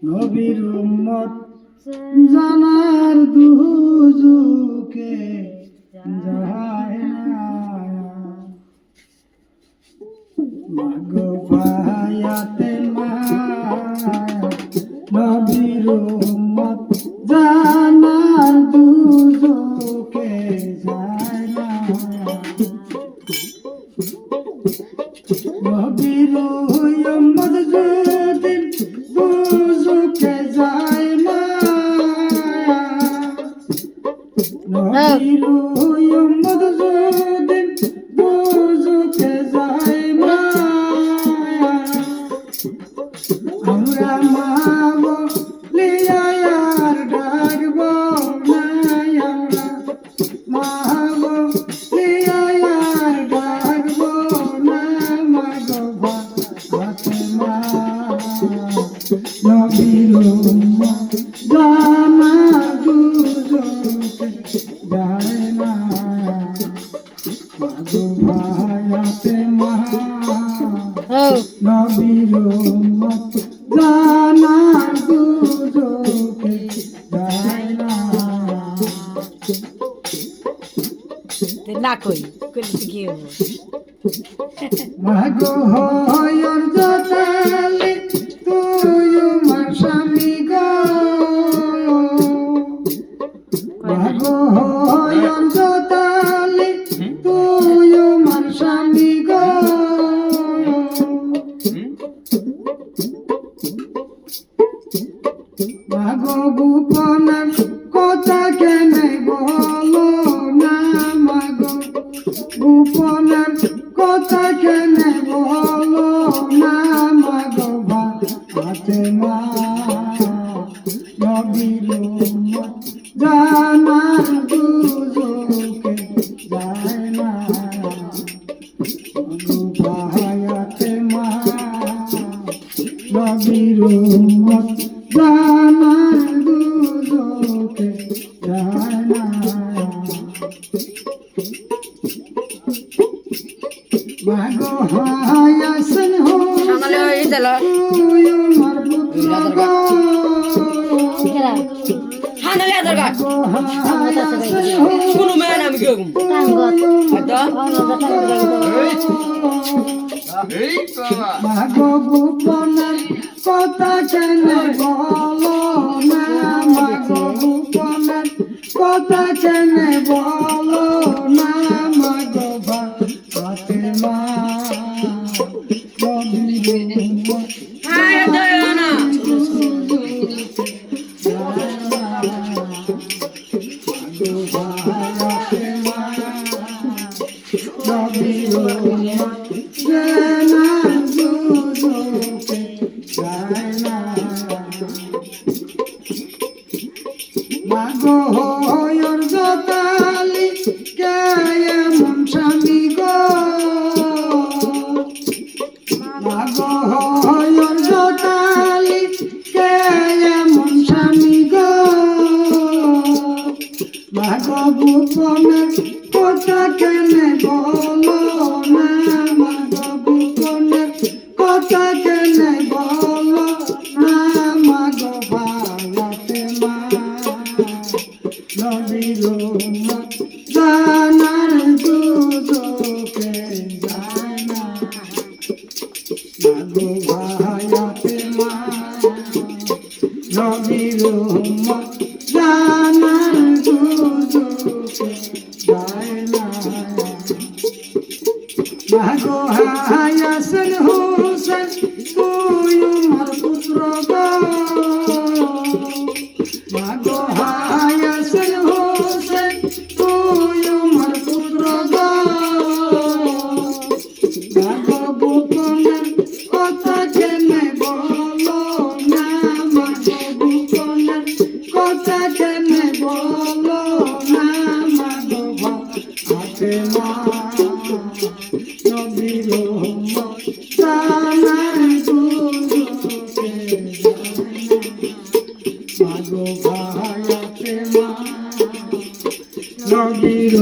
নবীর উম্মত জানার দুজুকে যায় না মাগো পায়াতে মা নবীর উম্মত জানার দুজুকে যায় না নবীর উম্মত যদি দুজুকে যায় না নবীর উম্মত যদি দুজুকে যায় না আমরা মা বলিয়া আর ডাকব না আমরা মা বলিয়া আর ডাকব না মাগো ফাতেমা নবীর উম্মত জানা দুজকে যায় না মাগো ফাতেমা নবীর উম্মত জানা দুজকে যায় না না কই কইলে তো কি হবো মাগো হয়র জটালে তুই আমার স্বামী গো মাগো হয়র জটালে তুই আমার স্বামী গো মাগো গোপনের কথা কেনে বলো না মাগো গোপনের কথা কেনে বলো না মাগো ফাতেমা নবীর উম্মত জানা দুজকে যায় না মাগো ফাতেমা নবীর উম্মত জানা দুজকে যায় না মাগো হায়াসন হো আমালে হই দিল তুই আমার পুত্র গো হানালে দরগা মাগো হায়াসন হো কোন মেয়ে নাম কি গম মাগো গোপনের কথা কেনে বলো না মাগো গোপনের কথা কেনে বলো না মাগো ফাতেমা নবীর উম্মত হায় দয়ানা নবীর উম্মত জানা দুজকে যায় না মাগো হয়র জটালি কে এমন স্বামী গো মাগো হয়র জটালি কে এমন স্বামী গো মাগো গোপনের কথা কেনে বলো না মাগো গোপনের কথা কেনে বলো না মাগো ফাতেমা নবীর উম্মত জানার দুজকে যায় না মাগো ফাতেমা নবীর উম্মত জানার দুজকে যায় না মাগো হায়াসন হোসেন তুই আমার পুত্র গো মাগো হায়াসন হোসেন তুই আমার পুত্র গো মাগো গোপনের কথা কেনে বলো না মাগো গোপনের কথা কেনে বলো না মাগো ফাতেমা নবীর উম্মত জানার দুজকে মাগো ফাতেমা নবীর